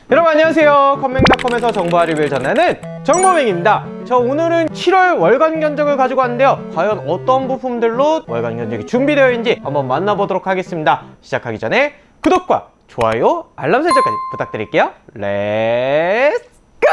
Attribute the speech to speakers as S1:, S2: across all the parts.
S1: 여러분 안녕하세요. 컴맹닷컴에서 정보와 리뷰를 전하는 정보맹입니다. 자, 오늘은 7월 월간 견적을 가지고 왔는데요. 과연 어떤 부품들로 월간 견적이 준비되어 있는지 한번 만나보도록 하겠습니다. 시작하기 전에 구독과 좋아요, 알람 설정까지 부탁드릴게요. 렛츠 고!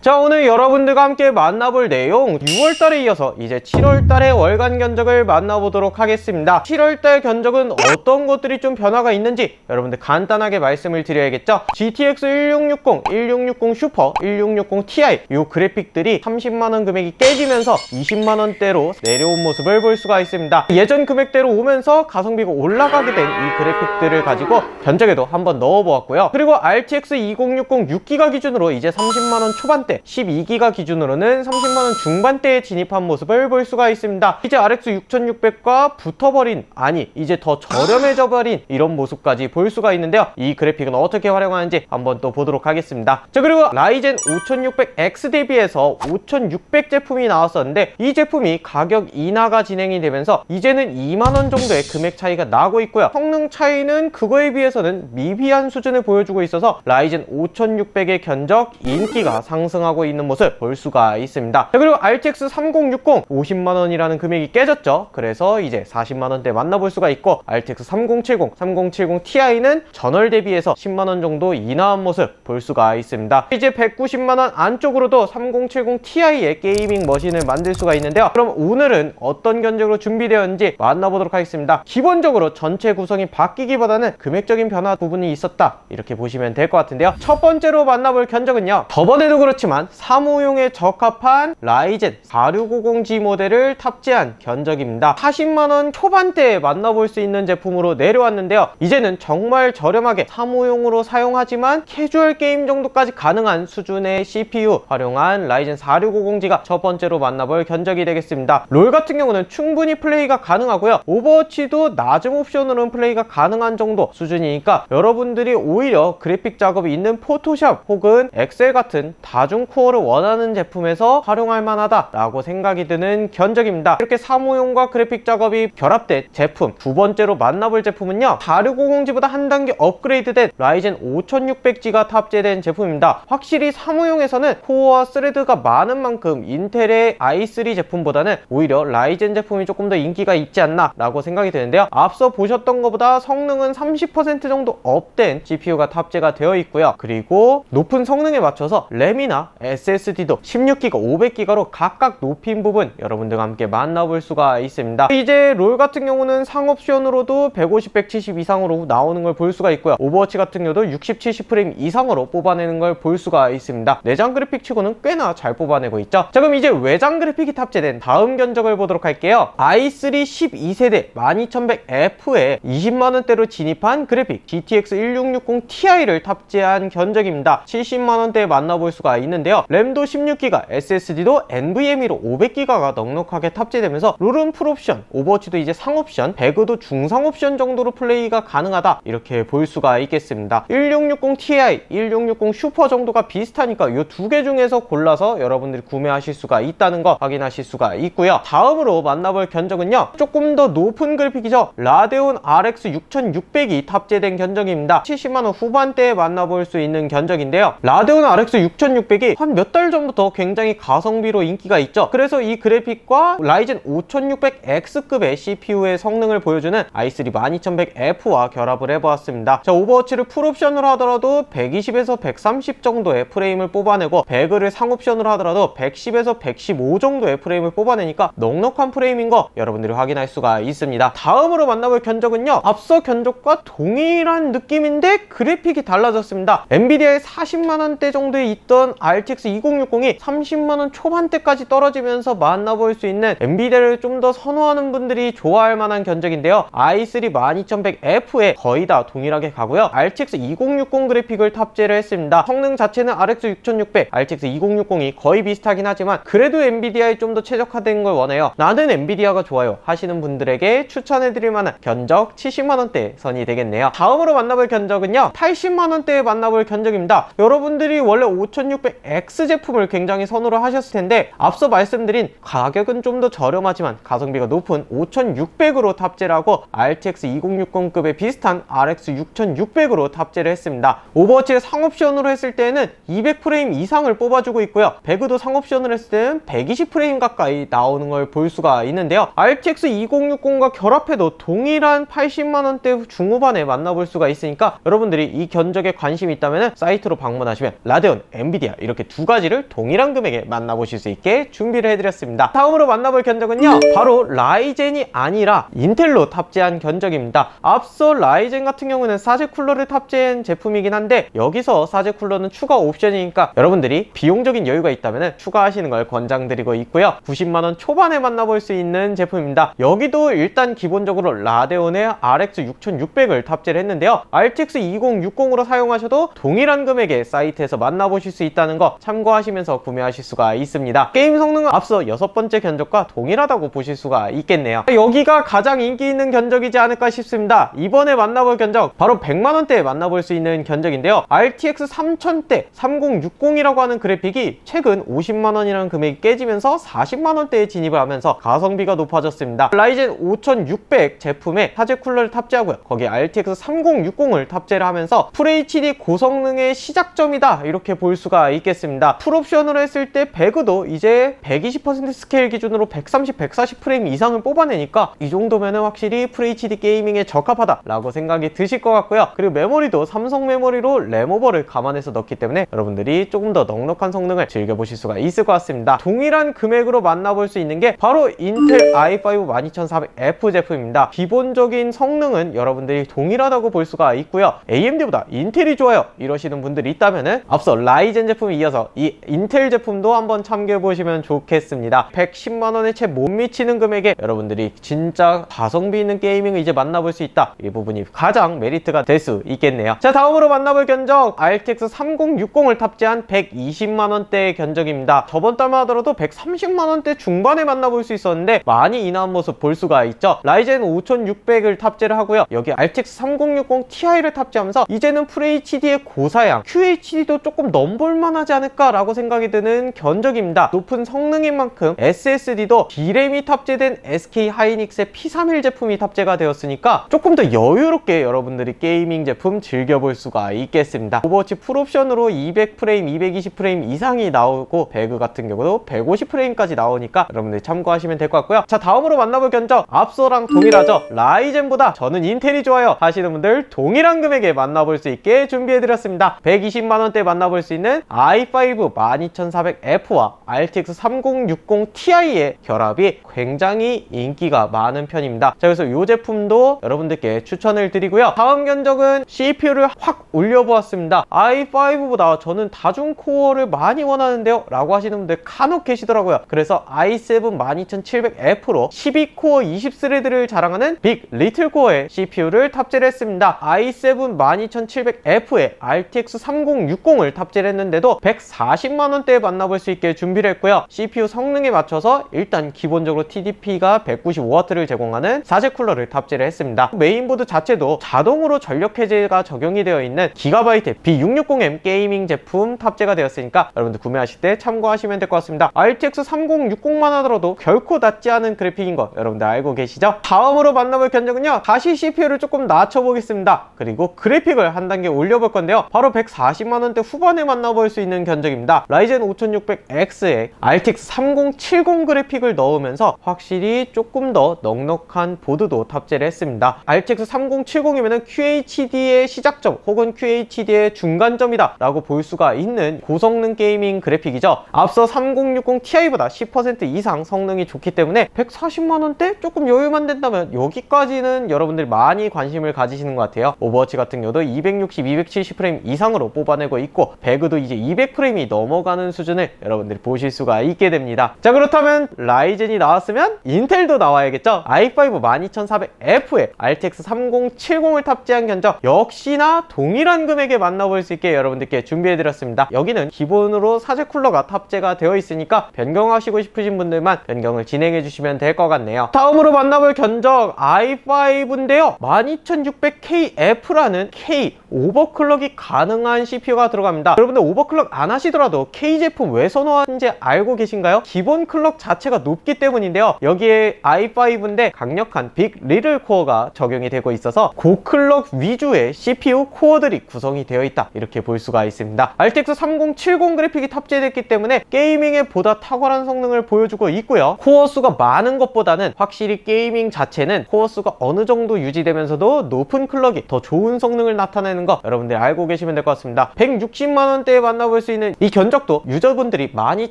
S1: 자, 오늘 여러분들과 함께 만나볼 내용 6월달에 이어서 이제 7월달의 월간 견적을 만나보도록 하겠습니다. 7월달 견적은 어떤 것들이 좀 변화가 있는지 여러분들 간단하게 말씀을 드려야겠죠. GTX 1660, 1660 슈퍼, 1660 Ti 이 그래픽들이 30만원 금액이 깨지면서 20만원대로 내려온 모습을 볼 수가 있습니다. 예전 금액대로 오면서 가성비가 올라가게 된 이 그래픽들을 가지고 견적에도 한번 넣어보았고요. 그리고 RTX 2060 6기가 기준으로 이제 30만원 초반대, 12기가 기준으로는 30만원 중반대에 진입한 모습을 볼 수가 있습니다. 이제 RX 6600과 붙어버린, 아니 이제 더 저렴해져 버린 이런 모습까지 볼 수가 있는데요. 이 그래픽은 어떻게 활용하는지 한번 또 보도록 하겠습니다. 자, 그리고 라이젠 5600X 대비해서 5600 제품이 나왔었는데 이 제품이 가격 인하가 진행이 되면서 이제는 2만원 정도의 금액 차이가 나고 있고요. 성능 차이는 그거에 비해서는 미비한 수준을 보여주고 있어서 라이젠 5600의 견적 인기가 상승하고 있는 모습 볼 수가 있습니다. 자, 그리고 RTX 3060 50만원이라는 금액이 깨졌죠. 그래서 이제 40만원대 만나볼 수가 있고, RTX 3070, 3070 Ti는 전월 대비해서 10만원 정도 인하한 모습 볼 수가 있습니다. 이제 190만원 안쪽으로도 3070 Ti의 게이밍 머신을 만들 수가 있는데요. 그럼 오늘은 어떤 견적으로 준비되었는지 만나보도록 하겠습니다. 기본적으로 전체 구성이 바뀌기보다는 금액적인 변화 부분이 있었다, 이렇게 보시면 될 것 같은데요. 첫 번째로 만나볼 견적은요, 저번에도 그렇지만 사무용에 적합한 라이젠 4650G 모델을 탑재한 견적입니다. 40만원 초반대에 만나볼 수 있는 제품으로 내려왔는데요. 이제는 정말 저렴하게 사무용으로 사용하지만 캐주얼 게임 정도까지 가능한 수준의 CPU 활용한 라이젠 4650G가 첫 번째로 만나볼 견적이 되겠습니다. 롤 같은 경우는 충분히 플레이가 가능하고요. 오버워치도 낮은 옵션으로는 플레이가 가능한 정도 수준이니까 여러분들이 오히려 그래픽 작업이 있는 포토샵 혹은 엑셀 같은 다중 코어를 원하는 제품에서 활용할 만하다 라고 생각이 드는 견적입니다. 이렇게 사무용과 그래픽 작업이 결합된 제품 두 번째로 만나볼 제품은요, 4650G보다 한 단계 업그레이드된 라이젠 5600G가 탑재된 제품입니다. 확실히 사무용에서는 코어와 스레드가 많은 만큼 인텔의 i3 제품보다는 오히려 라이젠 제품이 조금 더 인기가 있지 않나 라고 생각이 드는데요. 앞서 보셨던 것보다 성능은 30% 정도 업된 GPU가 탑재가 되어 있고요. 그리고 높은 성능에 맞춰서 램이나 SSD도 16기가, 500기가로 각각 높인 부분 여러분들과 함께 만나볼 수가 있습니다. 이제 롤 같은 경우는 상옵션으로도 150, 170 이상으로 나오는 걸 볼 수가 있고요. 오버워치 같은 경우도 60, 70프레임 이상으로 뽑아내는 걸 볼 수가 있습니다. 내장 그래픽 치고는 꽤나 잘 뽑아내고 있죠. 자, 그럼 이제 외장 그래픽이 탑재된 다음 견적을 보도록 할게요. i3 12세대 12100F에 20만원대로 진입한 그래픽 GTX 1660 Ti를 탑재한 견적입니다. 70만원대에 만나볼 수가 있는데요. 램도 16기가, SSD도 NVMe로 500기가가 넉넉하게 탑재되면서 롤은 풀옵션, 오버워치도 이제 상옵션, 배그도 중상옵션 정도로 플레이가 가능하다, 이렇게 볼 수가 있겠습니다. 1660 Ti, 1660 슈퍼 정도가 비슷하니까 이 두 개 중에서 골라서 여러분들이 구매하실 수가 있다는 거 확인하실 수가 있고요. 다음으로 만나볼 견적은요, 조금 더 높은 그래픽이죠. 라데온 RX 6600이 탑재된 견적입니다. 70만원 후반대에 만나볼 수 있는 견적인데요. 라데온 RX 6600이 한 몇 달 전부터 굉장히 가성비로 인기가 있죠. 그래서 이 그래픽과 라이젠 5600X급의 CPU의 성능을 보여주는 i3 12100F와 결합을 해보았습니다. 자, 오버워치를 풀옵션으로 하더라도 120에서 130 정도의 프레임을 뽑아내고, 배그를 상옵션으로 하더라도 110에서 115 정도의 프레임을 뽑아내니까 넉넉한 프레임인 거 여러분들이 확인할 수가 있습니다. 다음으로 만나볼 견적은요, 앞서 견적과 동일한 느낌인데 그래픽이 달라졌습니다. 엔비디아의 40만원대 정도에 있던 RTX 2060이 30만원 초반대까지 떨어지면서 만나볼 수 있는 엔비디아를 좀 더 선호하는 분들이 좋아할 만한 견적인데요. i3 12100F에 거의 다 동일하게 가고요. RTX 2060 그래픽을 탑재를 했습니다. 성능 자체는 RX 6600, RTX 2060이 거의 비슷하긴 하지만 그래도 엔비디아에 좀 더 최적화된 걸 원해요, 나는 엔비디아가 좋아요 하시는 분들에게 추천해드릴 만한 견적 70만원대 선이 되겠네요. 다음으로 만나볼 견적은요, 80만원대에 만나볼 견적입니다. 여러분들이 원래 5600 X 제품을 굉장히 선호를 하셨을 텐데, 앞서 말씀드린 가격은 좀 더 저렴하지만 가성비가 높은 5600으로 탑재를 하고 RTX 2060급에 비슷한 RX 6600으로 탑재를 했습니다. 오버워치의 상옵션으로 했을 때는 200프레임 이상을 뽑아주고 있고요. 배그도 상옵션으로 했을 때는 120프레임 가까이 나오는 걸 볼 수가 있는데요. RTX 2060과 결합해도 동일한 80만원대 중후반에 만나볼 수가 있으니까 여러분들이 이 견적에 관심이 있다면 사이트로 방문하시면 라데온, 엔비디아 이렇게 두 가지를 동일한 금액에 만나보실 수 있게 준비를 해드렸습니다. 다음으로 만나볼 견적은요, 바로 라이젠이 아니라 인텔로 탑재한 견적입니다. 앞서 라이젠 같은 경우는 사제 쿨러를 탑재한 제품이긴 한데, 여기서 사제 쿨러는 추가 옵션이니까 여러분들이 비용적인 여유가 있다면 추가하시는 걸 권장드리고 있고요. 90만원 초반에 만나볼 수 있는 제품입니다. 여기도 일단 기본적으로 라데온의 RX 6600을 탑재를 했는데요. RTX 2060으로 사용하셔도 동일한 금액에 사이트에서 만나보실 수 있다는 거 참고하시면서 구매하실 수가 있습니다. 게임 성능은 앞서 6번째 견적과 동일하다고 보실 수가 있겠네요. 여기가 가장 인기 있는 견적이지 않을까 싶습니다. 이번에 만나볼 견적, 바로 100만원대에 만나볼 수 있는 견적인데요. RTX 3000대 3060이라고 하는 그래픽이 최근 50만원이라는 금액이 깨지면서 40만원대에 진입을 하면서 가성비가 높아졌습니다. 라이젠 5600 제품에 사제 쿨러를 탑재하고요. 거기에 RTX 3060을 tab재를 하면서 FHD 고성능의 시작점이다, 이렇게 볼 수가 있겠습니다. 풀옵션으로 했을 때 배그도 이제 120% 스케일 기준으로 130, 140 프레임 이상을 뽑아내니까 이 정도면 확실히 FHD 게이밍에 적합하다 라고 생각이 드실 것 같고요. 그리고 메모리도 삼성 메모리로 램오버를 감안해서 넣기 때문에 여러분들이 조금 더 넉넉한 성능을 즐겨보실 수가 있을 것 같습니다. 동일한 금액으로 만나볼 수 있는 게 바로 인텔 i5 12400F 제품입니다. 기본적인 성능은 여러분들이 동일하다고 볼 수가 있고요. AMD보다 인텔이 좋아요 이러시는 분들이 있다면 앞서 라이젠 제품에 이어서 이 인텔 제품도 한번 참고해 보시면 좋겠습니다. 110만원에 채 못 미치는 금액에 여러분들이 진짜 가성비 있는 게이밍을 이제 만나볼 수 있다, 이 부분이 가장 메리트가 될 수 있겠네요. 자, 다음으로 만나볼 견적, RTX 3060을 탑재한 120만원대의 견적입니다. 저번 달만 하더라도 130만원대 중반에 만나볼 수 있었는데 많이 인하한 모습 볼 수가 있죠. 라이젠 5600을 탑재를 하고요. 여기 RTX 3060 Ti를 탑재하면서 이제는 FHD의 고사양, QHD도 조금 넘볼만 하지 않을까 라고 생각이 드는 견적입니다. 높은 성능인 만큼 SSD도 D램이 탑재된 SK 하이닉스의 P31 제품이 탑재가 되었으니까 조금 더 여유롭게 여러분들이 게이밍 제품 즐겨볼 수가 있겠습니다. 오버워치 풀옵션으로 200프레임, 220프레임 이상이 나오고 배그 같은 경우도 150프레임까지 나오니까 여러분들이 참고하시면 될 것 같고요. 자, 다음으로 만나볼 견적, 앞서랑 동일하죠. 라이젠보다 저는 인텔이 좋아요 하시는 분들 동일한 금액에 만나볼 수 있게 준비해드렸습니다. 120만원대 만나볼 수 있는 i5 12400F와 RTX 3060 Ti의 결합이 굉장히 인기가 많은 편입니다. 자, 그래서 이 제품도 여러분들께 추천을 드리고요. 다음 견적은 CPU를 확 올려보았습니다. i5보다 저는 다중코어를 많이 원하는데요 라고 하시는 분들 간혹 계시더라고요. 그래서 i7 12700F로 12코어 20스레드를 자랑하는 빅 리틀코어의 CPU를 탑재를 했습니다. i7 12700F에 RTX 3060을 탑재를 했는데도 140만원대에 만나볼 수 있게 준비를 했고요. CPU 성능에 맞춰서 일단 기본적으로 TDP가 195W를 제공하는 사제 쿨러를 탑재를 했습니다. 메인보드 자체도 자동으로 전력 해제가 적용이 되어 있는 기가바이트 B660M 게이밍 제품 탑재가 되었으니까 여러분들 구매하실 때 참고하시면 될 것 같습니다. RTX 3060만 하더라도 결코 낮지 않은 그래픽인 거 여러분들 알고 계시죠? 다음으로 만나볼 견적은요, 다시 CPU를 조금 낮춰보겠습니다. 그리고 그래픽을 한 단계 올려볼 건데요, 바로 140만원대 후반에 만나볼 수 있는 견적입니다. 라이젠 5600X에 RTX 3070 그래픽을 넣으면서 확실히 조금 더 넉넉한 보드도 탑재를 했습니다. RTX 3070이면 QHD의 시작점 혹은 QHD의 중간점이다 라고 볼 수가 있는 고성능 게이밍 그래픽이죠. 앞서 3060 Ti보다 10% 이상 성능이 좋기 때문에 140만원대 조금 여유만 된다면 여기까지는 여러분들이 많이 관심을 가지시는 것 같아요. 오버워치 같은 경우도 260, 270프레임 이상으로 뽑아내고 있고 배그도 이제 200프레임이 넘어가는 수준을 여러분들이 보실 수가 있게 됩니다. 자, 그렇다면 라이젠이 나왔으면 인텔도 나와야겠죠. i5 12400F에 RTX 3070을 탑재한 견적 역시나 동일한 금액에 만나볼 수 있게 여러분들께 준비해드렸습니다. 여기는 기본으로 사제 쿨러가 탑재가 되어 있으니까 변경하시고 싶으신 분들만 변경을 진행해 주시면 될 것 같네요. 다음으로 만나볼 견적 i5인데요 12600KF라는 K 오버클럭이 가능한 CPU가 들어갑니다. 여러분들 오버클럭 안 하시더라도 K 제품 왜 선호하는지 알고 계신가요? 기본 클럭 자체가 높기 때문인데요. 여기에 i5인데 강력한 빅 리들 코어가 적용이 되고 있어서 고클럭 위주의 CPU 코어들이 구성이 되어 있다, 이렇게 볼 수가 있습니다. RTX 3070 그래픽이 탑재됐기 때문에 게이밍에 보다 탁월한 성능을 보여주고 있고요. 코어 수가 많은 것보다는 확실히 게이밍 자체는 코어 수가 어느 정도 유지되면서도 높은 클럭이 더 좋은 성능을 나타내는 거 여러분들 알고 계시면 될 것 같습니다. 160만원대에 만나볼 수 있는 이 견적도 유저분들이 많이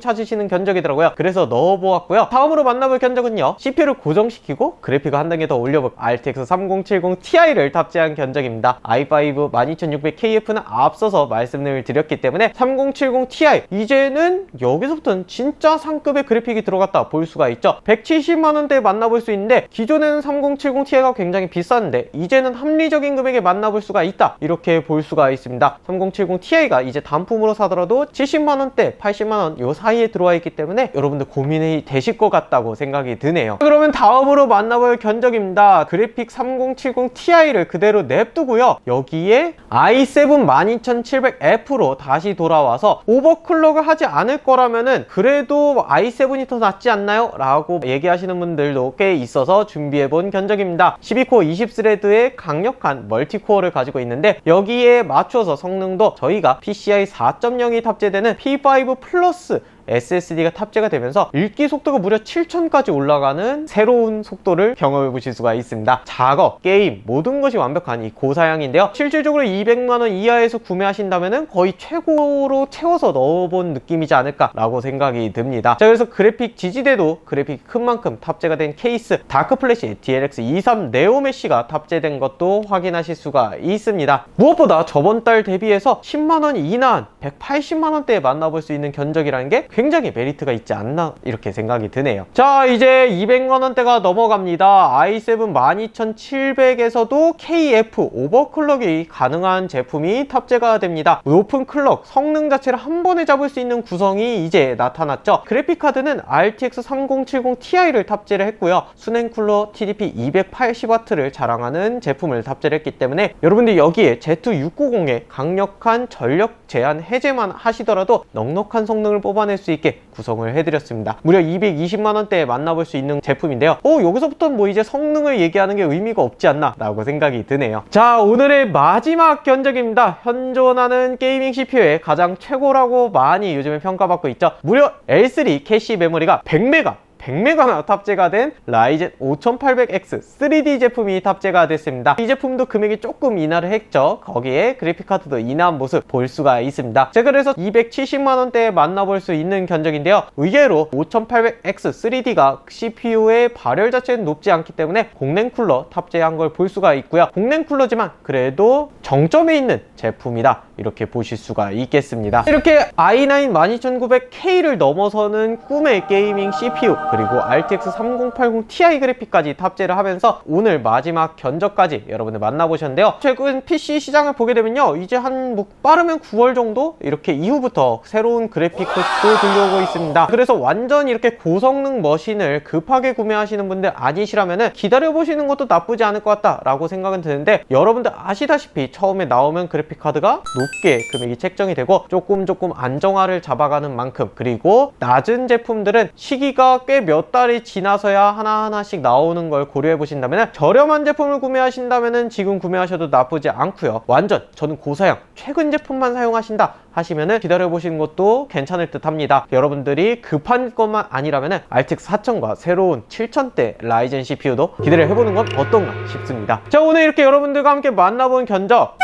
S1: 찾으시는 견적이더라고요. 그래서 넣어보았고요. 다음으로 만나볼 견적은요, CPU를 고정시키고 그래픽을 한 단계 더 올려볼 RTX 3070 Ti를 탑재한 견적입니다. i5 12600KF는 앞서서 말씀을 드렸기 때문에 3070 Ti 이제는 여기서부터는 진짜 상급의 그래픽이 들어갔다 볼 수가 있죠. 170만원대에 만나볼 수 있는데 기존에는 3070 Ti가 굉장히 비쌌는데 이제는 합리적인 금액에 만나볼 수가 있다, 이렇게 볼 수가 있습니다. 3070 Ti가 이제 단품으로 사더라도 70만원대 80만원 요 사이에 들어와 있기 때문에 여러분들 고민이 되실 것 같다고 생각이 드네요. 그러면 다음으로 만나볼 견적입니다. 그래픽 3070 Ti를 그대로 냅두고요, 여기에 i7 12700F로 다시 돌아와서 오버클럭을 하지 않을 거라면은 그래도 i7이 더 낫지 않나요? 라고 얘기하시는 분들도 꽤 있어서 준비해본 견적입니다. 12코어 20스레드의 강력한 멀티코어를 가지고 있는데 여기에 맞춰서 성능도 저희가 PCI 4.0이 탑재되는 P5 플러스 SSD가 탑재가 되면서 읽기 속도가 무려 7000까지 올라가는 새로운 속도를 경험해 보실 수가 있습니다. 작업, 게임 모든 것이 완벽한 이 고사양인데요, 실질적으로 200만원 이하에서 구매하신다면 거의 최고로 채워서 넣어본 느낌이지 않을까 라고 생각이 듭니다. 자, 그래서 그래픽 지지대도 그래픽이 큰 만큼 탑재가 된 케이스, 다크플래시 DLX 23 네오 메쉬가 탑재된 것도 확인하실 수가 있습니다. 무엇보다 저번 달 대비해서 10만원 이내한 180만원대에 만나볼 수 있는 견적이라는 게 굉장히 메리트가 있지 않나, 이렇게 생각이 드네요. 자, 이제 200만원대가 넘어갑니다. i7 12700에서도 KF 오버클럭이 가능한 제품이 탑재가 됩니다. 높은 클럭, 성능 자체를 한 번에 잡을 수 있는 구성이 이제 나타났죠. 그래픽카드는 RTX 3070 Ti를 탑재를 했고요, 순행쿨러 TDP 280W를 자랑하는 제품을 탑재를 했기 때문에 여러분들 여기에 Z690의 강력한 전력 제한 해제만 하시더라도 넉넉한 성능을 뽑아낼 수 있게 구성을 해드렸습니다. 무려 220만원대에 만나볼 수 있는 제품인데요, 여기서부터는 뭐 이제 성능을 얘기하는 게 의미가 없지 않나 라고 생각이 드네요. 자, 오늘의 마지막 견적입니다. 현존하는 게이밍 CPU의 가장 최고라고 많이 요즘에 평가받고 있죠. 무려 L3 캐시 메모리가 100메가나 탑재가 된 라이젠 5800X 3D 제품이 탑재가 됐습니다. 이 제품도 금액이 조금 인하를 했죠. 거기에 그래픽카드도 인하한 모습 볼 수가 있습니다. 자, 그래서 270만원대에 만나볼 수 있는 견적인데요, 의외로 5800X 3D가 CPU의 발열 자체는 높지 않기 때문에 공랭 쿨러 탑재한 걸 볼 수가 있고요, 공랭 쿨러지만 그래도 정점에 있는 제품이다, 이렇게 보실 수가 있겠습니다. 이렇게 i9 12900K를 넘어서는 꿈의 게이밍 CPU 그리고 RTX 3080 Ti 그래픽까지 탑재를 하면서 오늘 마지막 견적까지 여러분들 만나보셨는데요, 최근 PC 시장을 보게 되면요, 이제 뭐 빠르면 9월 정도 이렇게 이후부터 새로운 그래픽 소식도 들려오고 있습니다. 그래서 완전 이렇게 고성능 머신을 급하게 구매하시는 분들 아니시라면 기다려보시는 것도 나쁘지 않을 것 같다 라고 생각은 드는데, 여러분들 아시다시피 처음에 나오면 그래픽 카드가 높게 금액이 책정이 되고 조금 안정화를 잡아가는 만큼, 그리고 낮은 제품들은 시기가 꽤 몇 달이 지나서야 하나하나씩 나오는 걸 고려해 보신다면 저렴한 제품을 구매하신다면 지금 구매하셔도 나쁘지 않고요, 완전 저는 고사양 최근 제품만 사용하신다 하시면은 기다려보시는 것도 괜찮을 듯 합니다. 여러분들이 급한 것만 아니라면은 RTX 4000과 새로운 7000대 라이젠 CPU도 기대를 해보는 건 어떤가 싶습니다. 자, 오늘 이렇게 여러분들과 함께 만나본 견적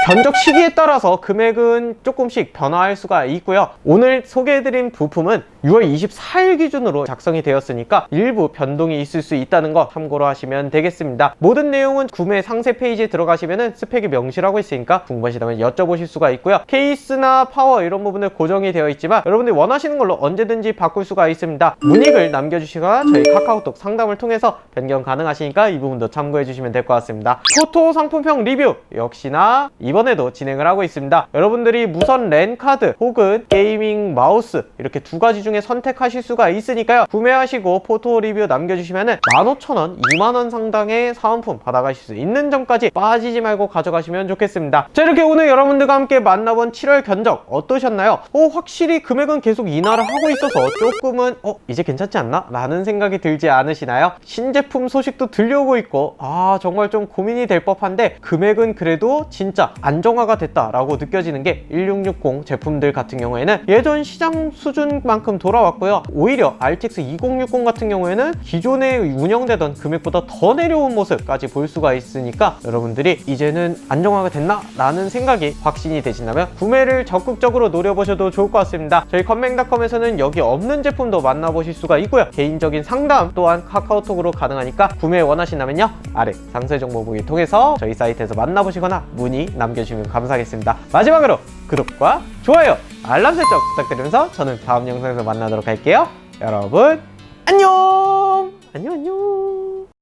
S1: 시기에 따라서 금액은 조금씩 변화할 수가 있고요, 오늘 소개해드린 부품은 6월 24일 기준으로 작성이 되었으니까 일부 변동이 있을 수 있다는 거 참고로 하시면 되겠습니다. 모든 내용은 구매 상세 페이지에 들어가시면은 스펙이 명시하고 있으니까 궁금하시다면 여쭤보실 수가 있고요, 케이스나 파워 이런 부분은 고정이 되어 있지만 여러분들이 원하시는 걸로 언제든지 바꿀 수가 있습니다. 문의글 남겨주시거나 저희 카카오톡 상담을 통해서 변경 가능하시니까 이 부분도 참고해 주시면 될 것 같습니다. 포토 상품평 리뷰 역시나 이번에도 진행을 하고 있습니다. 여러분들이 무선 랜 카드 혹은 게이밍 마우스 이렇게 두 가지 중에 선택하실 수가 있으니까요, 구매하시고 포토 리뷰 남겨주시면 15,000원, 2만원 상당의 사은품 받아가실 수 있는 점까지 빠지지 말고 가져가시면 좋겠습니다. 자, 이렇게 오늘 여러분들과 함께 만나본 7월 견적 어떠셨나요? 확실히 금액은 계속 인하를 하고 있어서 조금은 이제 괜찮지 않나? 라는 생각이 들지 않으시나요? 신제품 소식도 들려오고 있고 정말 좀 고민이 될 법한데 금액은 그래도 진짜 안정화가 됐다라고 느껴지는 게 1660 제품들 같은 경우에는 예전 시장 수준만큼 돌아왔고요. 오히려 RTX 2060 같은 경우에는 기존에 운영되던 금액보다 더 내려온 모습까지 볼 수가 있으니까 여러분들이 이제는 안정화가 됐나? 라는 생각이 확신이 되신다면 구매를 적극적으로 노려보셔도 좋을 것 같습니다. 저희 컴맹닷컴에서는 여기 없는 제품도 만나보실 수가 있고요. 개인적인 상담 또한 카카오톡으로 가능하니까 구매 원하신다면요, 아래 상세 정보 보기 통해서 저희 사이트에서 만나보시거나 문의 남겨주시면 감사하겠습니다. 마지막으로 구독과 좋아요, 알람 설정 부탁드리면서 저는 다음 영상에서 만나도록 할게요. 여러분 안녕. 안녕.